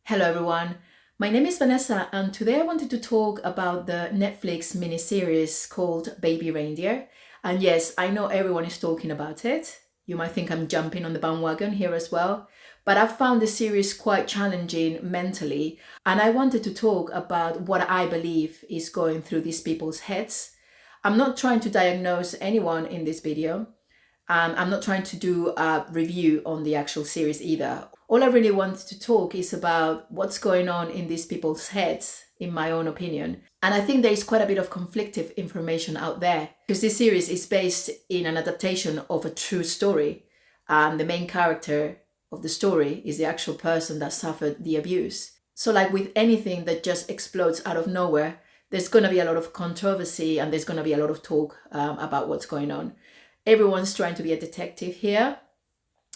Hello everyone, my name is Vanessa and today I wanted to talk about the Netflix miniseries called Baby Reindeer. And yes, I know everyone is talking about it. You might think I'm jumping on the bandwagon here as well, but I've found the series quite challenging mentally, and I wanted to talk about what I believe is going through these people's heads. I'm not trying to diagnose anyone in this video. I'm not trying to do a review on the actual series either. All I really want to talk is about what's going on in these people's heads, in my own opinion. And I think there is quite a bit of conflicting information out there because this series is based in an adaptation of a true story. And the main character of the story is the actual person that suffered the abuse. So like with anything that just explodes out of nowhere, there's going to be a lot of controversy and there's going to be a lot of talk about what's going on. Everyone's trying to be a detective here.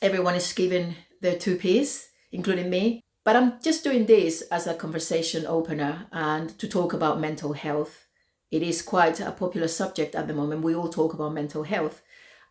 Everyone is giving their two-piece, including me. But I'm just doing this as a conversation opener and to talk about mental health. It is quite a popular subject at the moment. We all talk about mental health.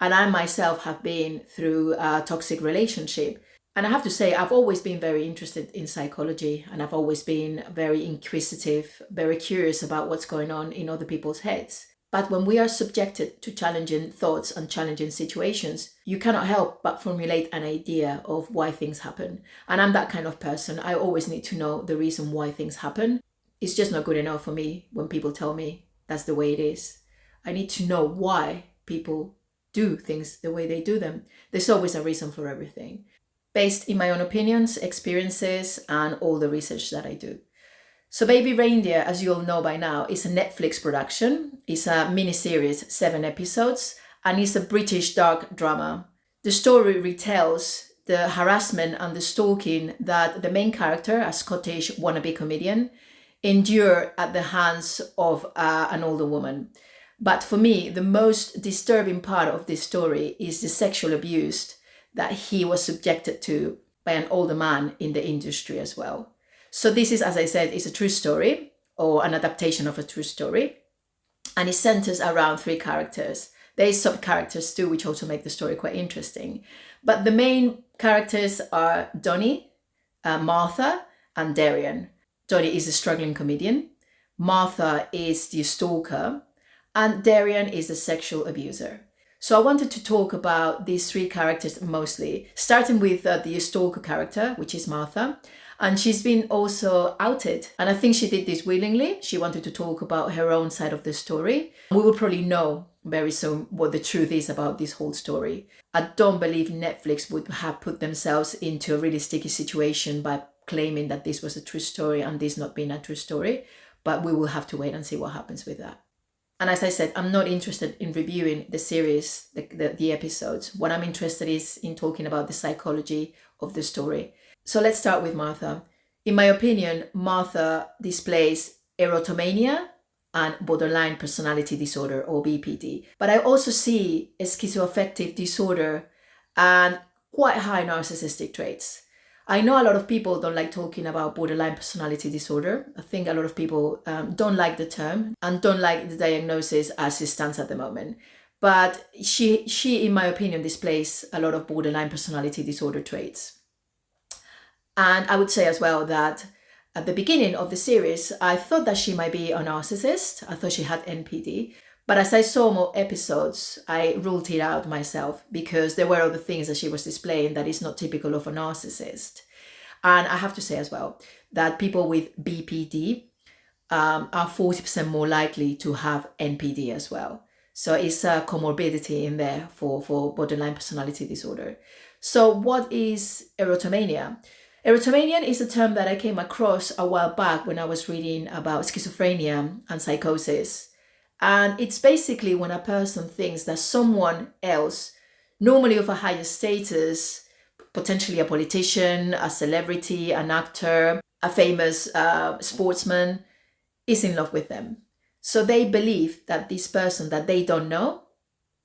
And I myself have been through a toxic relationship. And I have to say, I've always been very interested in psychology and I've always been very inquisitive, very curious about what's going on in other people's heads. But when we are subjected to challenging thoughts and challenging situations, you cannot help but formulate an idea of why things happen. And I'm that kind of person. I always need to know the reason why things happen. It's just not good enough for me when people tell me that's the way it is. I need to know why people do things the way they do them. There's always a reason for everything, based in my own opinions, experiences, and all the research that I do. So Baby Reindeer, as you all know by now, is a Netflix production. It's a miniseries, 7 episodes, and it's a British dark drama. The story retells the harassment and the stalking that the main character, a Scottish wannabe comedian, endured at the hands of an older woman. But for me, the most disturbing part of this story is the sexual abuse that he was subjected to by an older man in the industry as well. So this is, as I said, is a true story or an adaptation of a true story. And it centers around 3 characters. There is sub-characters too, which also make the story quite interesting. But the main characters are Donny, Martha, and Darian. Donny is a struggling comedian. Martha is the stalker. And Darian is the sexual abuser. So I wanted to talk about these 3 characters mostly, starting with the stalker character, which is Martha. And she's been also outed. And I think she did this willingly. She wanted to talk about her own side of the story. We will probably know very soon what the truth is about this whole story. I don't believe Netflix would have put themselves into a really sticky situation by claiming that this was a true story and this not being a true story. But we will have to wait and see what happens with that. And as I said, I'm not interested in reviewing the series, the episodes. What I'm interested is in talking about the psychology of the story. So let's start with Martha. In my opinion, Martha displays erotomania and borderline personality disorder or BPD. But I also see a schizoaffective disorder and quite high narcissistic traits. I know a lot of people don't like talking about borderline personality disorder. I think a lot of people don't like the term and don't like the diagnosis as it stands at the moment. But she, in my opinion, displays a lot of borderline personality disorder traits. And I would say as well that at the beginning of the series, I thought that she might be a narcissist. I thought she had NPD. But as I saw more episodes, I ruled it out myself because there were other things that she was displaying that is not typical of a narcissist. And I have to say as well that people with BPD are 40% more likely to have NPD as well. So it's a comorbidity in there for borderline personality disorder. So what is erotomania? Erotomania is a term that I came across a while back when I was reading about schizophrenia and psychosis. And it's basically when a person thinks that someone else, normally of a higher status, potentially a politician, a celebrity, an actor, a famous sportsman, is in love with them. So they believe that this person that they don't know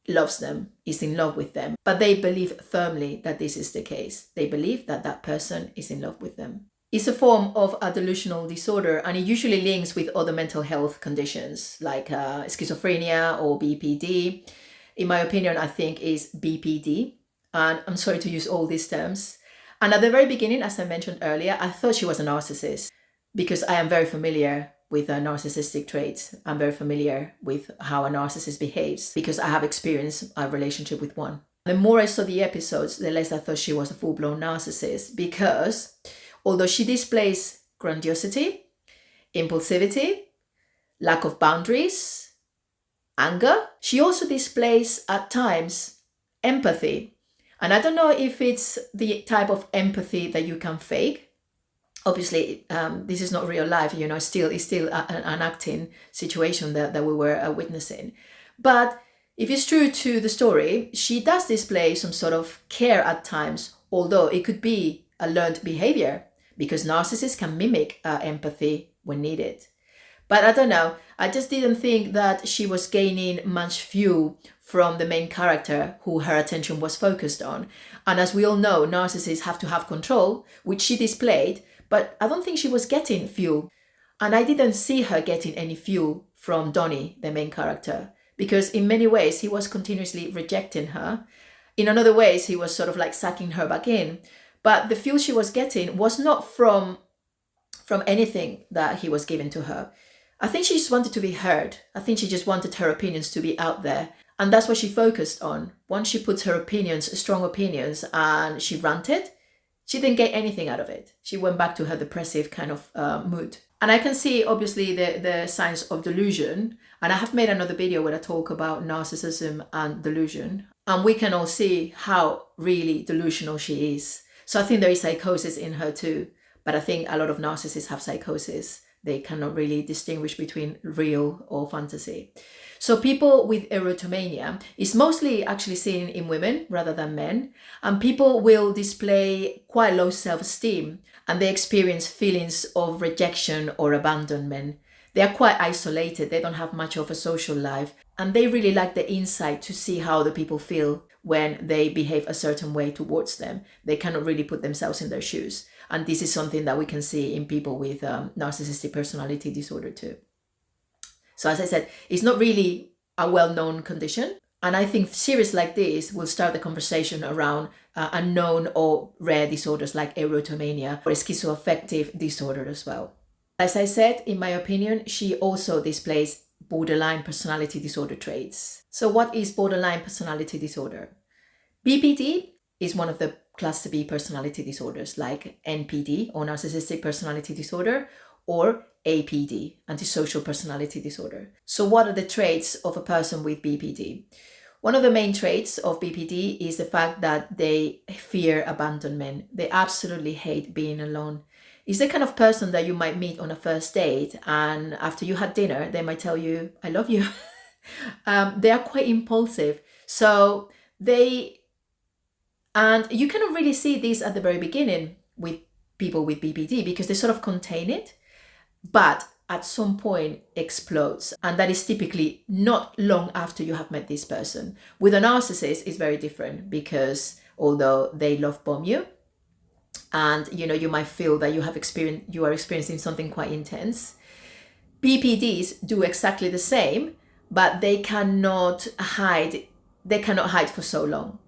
loves them, is in love with them. But they believe firmly that this is the case. They believe that that person is in love with them. It's a form of a delusional disorder and it usually links with other mental health conditions like schizophrenia or BPD. In my opinion, I think is BPD. And I'm sorry to use all these terms. And at the very beginning, as I mentioned earlier, I thought she was a narcissist because I am very familiar with narcissistic traits. I'm very familiar with how a narcissist behaves because I have experienced a relationship with one. The more I saw the episodes, the less I thought she was a full-blown narcissist, because although she displays grandiosity, impulsivity, lack of boundaries, anger, she also displays at times empathy. And I don't know if it's the type of empathy that you can fake. Obviously, this is not real life, it's still an acting situation that we were witnessing. But if it's true to the story, she does display some sort of care at times, although it could be a learned behavior, because narcissists can mimic empathy when needed. But I don't know, I just didn't think that she was gaining much fuel from the main character who her attention was focused on. And as we all know, narcissists have to have control, which she displayed, but I don't think she was getting fuel. And I didn't see her getting any fuel from Donny, the main character, because in many ways he was continuously rejecting her. In other ways, he was sort of like sucking her back in. But the fuel she was getting was not from anything that he was giving to her. I think she just wanted to be heard. I think she just wanted her opinions to be out there. And that's what she focused on. Once she put her opinions, strong opinions, and she ranted, she didn't get anything out of it. She went back to her depressive kind of mood. And I can see, obviously, the signs of delusion. And I have made another video where I talk about narcissism and delusion. And we can all see how really delusional she is. So I think there is psychosis in her too. But I think a lot of narcissists have psychosis. They cannot really distinguish between real or fantasy. So people with erotomania is mostly actually seen in women rather than men. And people will display quite low self-esteem and they experience feelings of rejection or abandonment. They are quite isolated. They don't have much of a social life. And they really lack the insight to see how the people feel when they behave a certain way towards them. They cannot really put themselves in their shoes. And this is something that we can see in people with narcissistic personality disorder too. So as I said, it's not really a well-known condition. And I think series like this will start the conversation around unknown or rare disorders like erotomania or schizoaffective disorder as well. As I said, in my opinion, she also displays borderline personality disorder traits. So what is borderline personality disorder? BPD is one of the Class B personality disorders like NPD or narcissistic personality disorder or APD, antisocial personality disorder. So what are the traits of a person with BPD? One of the main traits of BPD is the fact that they fear abandonment. They absolutely hate being alone. It's the kind of person that you might meet on a first date and after you had dinner, they might tell you, I love you. They are quite impulsive. So and you cannot really see this at the very beginning with people with BPD because they sort of contain it, but at some point explodes. And that is typically not long after you have met this person. With a narcissist, it's very different because although they love bomb you, and you might feel that you are experiencing something quite intense, BPDs do exactly the same, but they cannot hide for so long.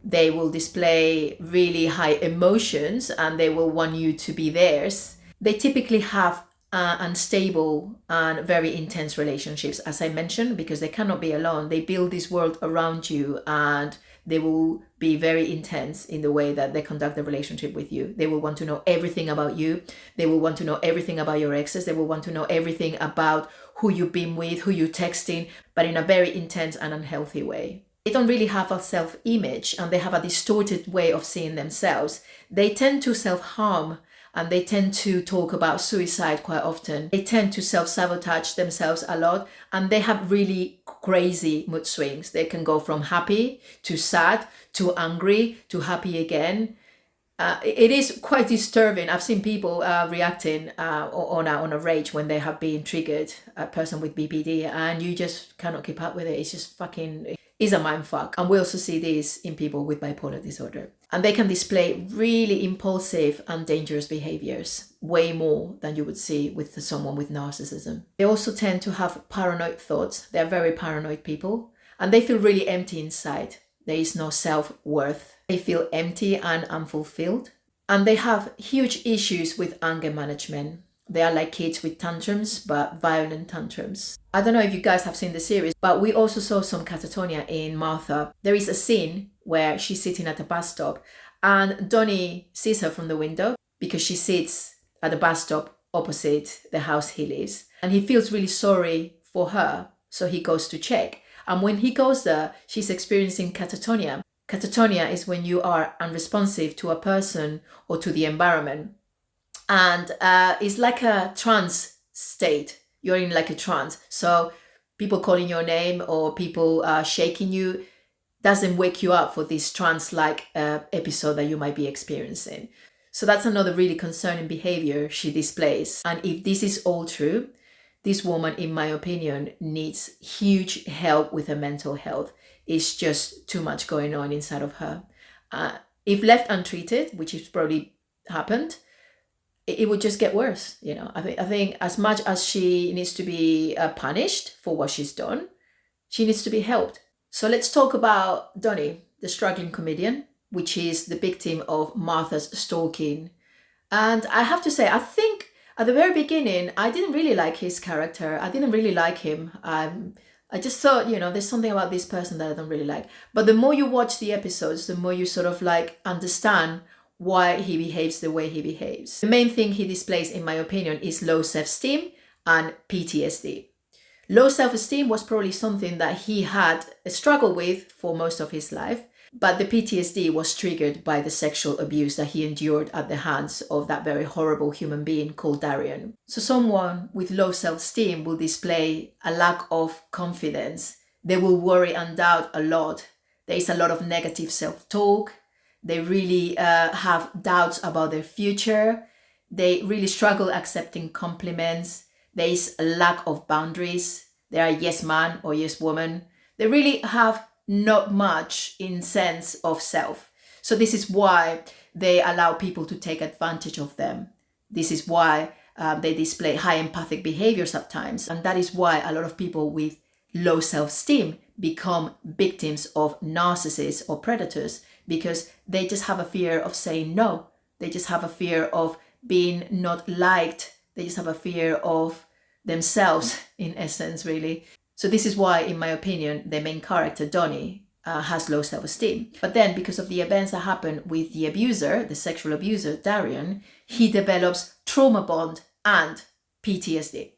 They will display really high emotions and they will want you to be theirs. They typically have unstable and very intense relationships, as I mentioned, because they cannot be alone. They build this world around you and they will be very intense in the way that they conduct the relationship with you. They will want to know everything about you. They will want to know everything about your exes. They will want to know everything about who you've been with, who you're texting, but in a very intense and unhealthy way. They don't really have a self-image and they have a distorted way of seeing themselves. They tend to self-harm and they tend to talk about suicide quite often. They tend to self-sabotage themselves a lot and they have really crazy mood swings. They can go from happy to sad to angry to happy again. It is quite disturbing. I've seen people reacting on a rage when they have been triggered, a person with BPD, and you just cannot keep up with it. It's just is a mindfuck. And we also see this in people with bipolar disorder. And they can display really impulsive and dangerous behaviors, way more than you would see with someone with narcissism. They also tend to have paranoid thoughts. They're very paranoid people. And they feel really empty inside. There is no self-worth. They feel empty and unfulfilled. And they have huge issues with anger management. They are like kids with tantrums, but violent tantrums. I don't know if you guys have seen the series, but we also saw some catatonia in Martha. There is a scene where she's sitting at a bus stop and Donny sees her from the window because she sits at the bus stop opposite the house he lives. And he feels really sorry for her, so he goes to check. And when he goes there, she's experiencing catatonia. Catatonia is when you are unresponsive to a person or to the environment. And it's like a trance state. You're in like a trance. So people calling your name or people shaking you doesn't wake you up for this trance-like episode that you might be experiencing. So that's another really concerning behavior she displays. And if this is all true, this woman, in my opinion, needs huge help with her mental health. It's just too much going on inside of her. If left untreated, which is probably happened, it would just get worse. You know, I think as much as she needs to be punished for what she's done, she needs to be helped. So let's talk about Donny, the struggling comedian, which is the victim of Martha's stalking. And I have to say, I think at the very beginning, I didn't really like his character. I didn't really like him. I just thought, you know, there's something about this person that I don't really like. But the more you watch the episodes, the more you sort of like understand why he behaves the way he behaves. The main thing he displays, in my opinion, is low self-esteem and PTSD. Low self-esteem was probably something that he had struggled with for most of his life, but the PTSD was triggered by the sexual abuse that he endured at the hands of that very horrible human being called Darian. So someone with low self-esteem will display a lack of confidence. They will worry and doubt a lot. There is a lot of negative self-talk. They really have doubts about their future. They really struggle accepting compliments. There is a lack of boundaries. They are yes man or yes woman. They really have not much in sense of self. So this is why they allow people to take advantage of them. This is why they display high empathic behaviors at times. And that is why a lot of people with low self-esteem become victims of narcissists or predators, because they just have a fear of saying no. They just have a fear of being not liked. They just have a fear of themselves, in essence, really. So this is why, in my opinion, the main character, Donny, has low self-esteem. But then, because of the events that happen with the abuser, the sexual abuser, Darian, he develops trauma bond and PTSD.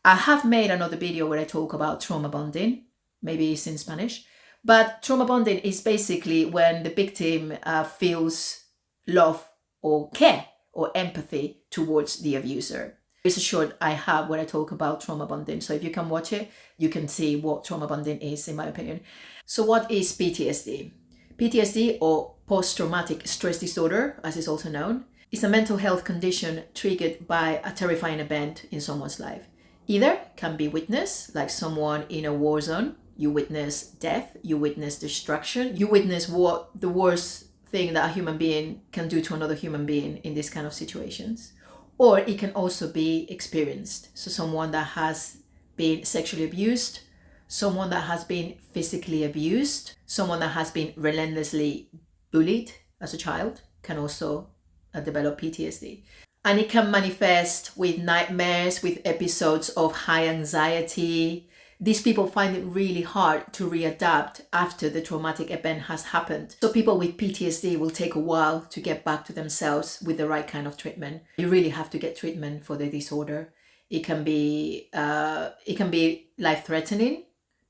I have made another video where I talk about trauma bonding. Maybe it's in Spanish. But trauma bonding is basically when the victim feels love or care or empathy towards the abuser. It's a short I have where I talk about trauma bonding. So if you can watch it, you can see what trauma bonding is, in my opinion. So what is PTSD? PTSD, or post-traumatic stress disorder, as it's also known, is a mental health condition triggered by a terrifying event in someone's life. Either can be witnessed, like someone in a war zone. You witness death, you witness destruction, you witness what the worst thing that a human being can do to another human being in these kind of situations. Or it can also be experienced. So someone that has been sexually abused, someone that has been physically abused, someone that has been relentlessly bullied as a child can also develop PTSD. And it can manifest with nightmares, with episodes of high anxiety. These people find it really hard to readapt after the traumatic event has happened. So people with PTSD will take a while to get back to themselves with the right kind of treatment. You really have to get treatment for the disorder. It can be life-threatening.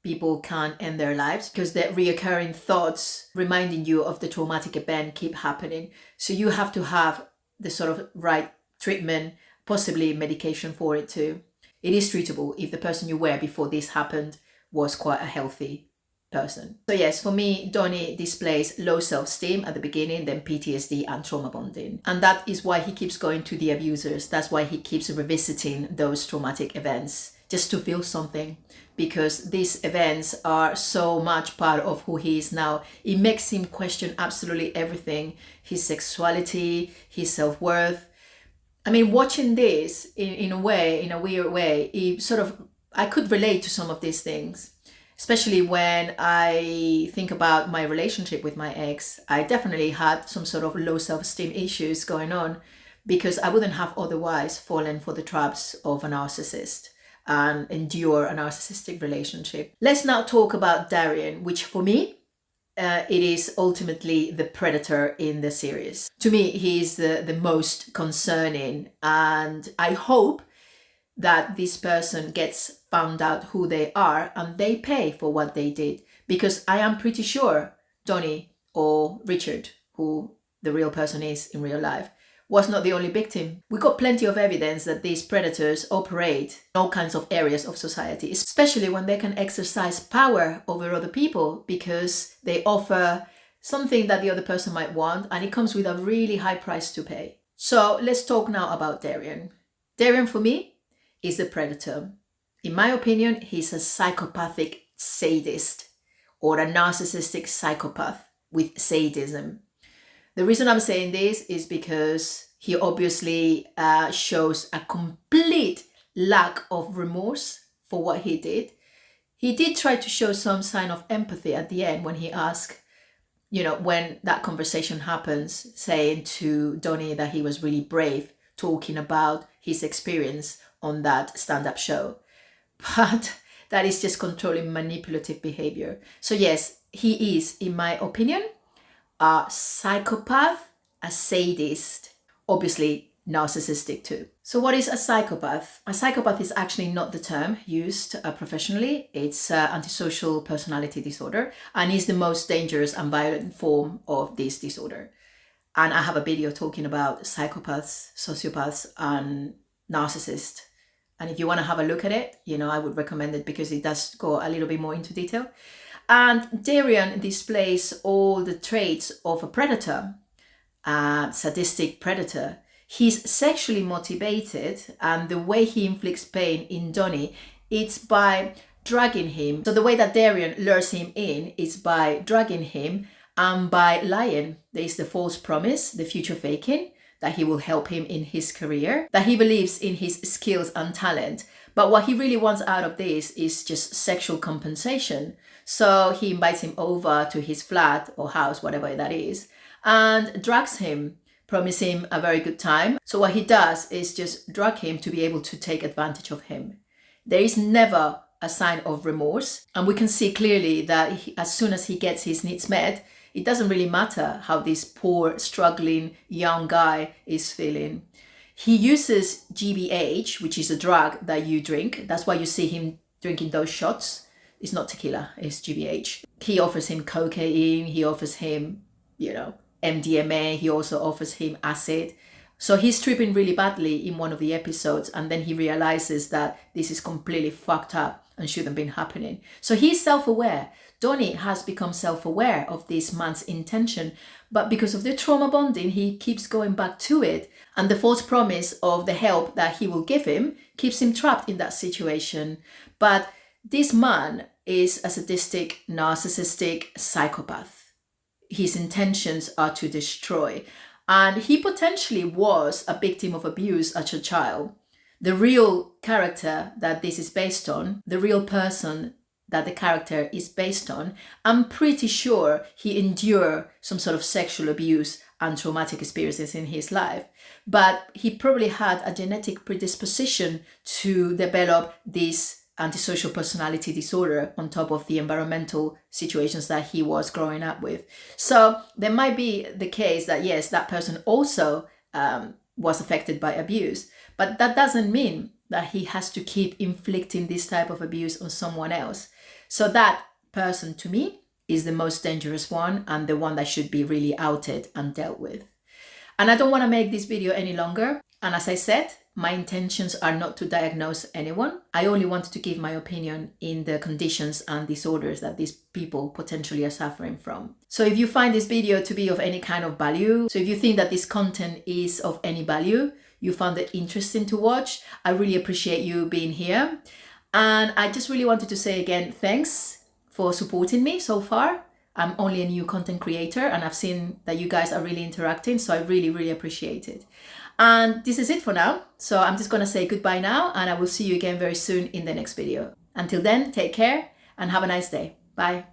People can end their lives because the reoccurring thoughts reminding you of the traumatic event keep happening. So you have to have the sort of right treatment, possibly medication for it too. It is treatable if the person you were before this happened was quite a healthy person. So yes, for me, Donny displays low self-esteem at the beginning, then PTSD and trauma bonding. And that is why he keeps going to the abusers. That's why he keeps revisiting those traumatic events, just to feel something. Because these events are so much part of who he is now. It makes him question absolutely everything. His sexuality, his self-worth. I mean, watching this in a way, in a weird way, I could relate to some of these things. Especially when I think about my relationship with my ex, I definitely had some sort of low self-esteem issues going on because I wouldn't have otherwise fallen for the traps of a narcissist and endure a narcissistic relationship. Let's now talk about Darian, which for me, it is ultimately the predator in the series. To me, he is the most concerning, and I hope that this person gets found out who they are and they pay for what they did. Because I am pretty sure Donny or Richard, who the real person is in real life, was not the only victim. We got plenty of evidence that these predators operate in all kinds of areas of society, especially when they can exercise power over other people because they offer something that the other person might want, and it comes with a really high price to pay. So let's talk now about Darian. Darian, for me, is the predator. In my opinion, he's a psychopathic sadist or a narcissistic psychopath with sadism. The reason I'm saying this is because he obviously shows a complete lack of remorse for what he did. He did try to show some sign of empathy at the end when he asked, when that conversation happens, saying to Donny that he was really brave, talking about his experience on that stand-up show. But that is just controlling manipulative behavior. So yes, he is, in my opinion, a psychopath, a sadist, obviously narcissistic too. So what is a psychopath? A psychopath is actually not the term used professionally. It's antisocial personality disorder and is the most dangerous and violent form of this disorder. And I have a video talking about psychopaths, sociopaths, and narcissists. And if you want to have a look at it, I would recommend it because it does go a little bit more into detail. And Darian displays all the traits of a predator, a sadistic predator. He's sexually motivated, and the way he inflicts pain in Donny, it's by dragging him. So the way that Darian lures him in is by dragging him and by lying. There is the false promise, the future faking, that he will help him in his career, that he believes in his skills and talent. But what he really wants out of this is just sexual compensation. So he invites him over to his flat or house, whatever that is, and drags him, promising him a very good time. So what he does is just drag him to be able to take advantage of him. There is never a sign of remorse. And we can see clearly that as soon as he gets his needs met, it doesn't really matter how this poor, struggling young guy is feeling. He uses GBH, which is a drug that you drink. That's why you see him drinking those shots. It's not tequila, it's GBH. He offers him cocaine, he offers him, MDMA, he also offers him acid. So he's tripping really badly in one of the episodes, and then he realizes that this is completely fucked up and shouldn't have been happening. So he's self-aware. Donny has become self-aware of this man's intention, but because of the trauma bonding, he keeps going back to it. And the false promise of the help that he will give him keeps him trapped in that situation. But this man is a sadistic, narcissistic psychopath. His intentions are to destroy. And he potentially was a victim of abuse as a child. The real character that this is based on, the real person that the character is based on, I'm pretty sure he endured some sort of sexual abuse and traumatic experiences in his life. But he probably had a genetic predisposition to develop this antisocial personality disorder on top of the environmental situations that he was growing up with. So there might be the case that, yes, that person also was affected by abuse, but that doesn't mean that he has to keep inflicting this type of abuse on someone else. So that person, to me, is the most dangerous one and the one that should be really outed and dealt with. And I don't want to make this video any longer. And as I said, my intentions are not to diagnose anyone. I only wanted to give my opinion in the conditions and disorders that these people potentially are suffering from. So if you find this video to be of any kind of value, so if you think that this content is of any value, you found it interesting to watch, I really appreciate you being here. And I just really wanted to say again, thanks for supporting me so far. I'm only a new content creator and I've seen that you guys are really interacting, so I really, really appreciate it. And this is it for now. So I'm just going to say goodbye now, and I will see you again very soon in the next video. Until then, take care and have a nice day. Bye.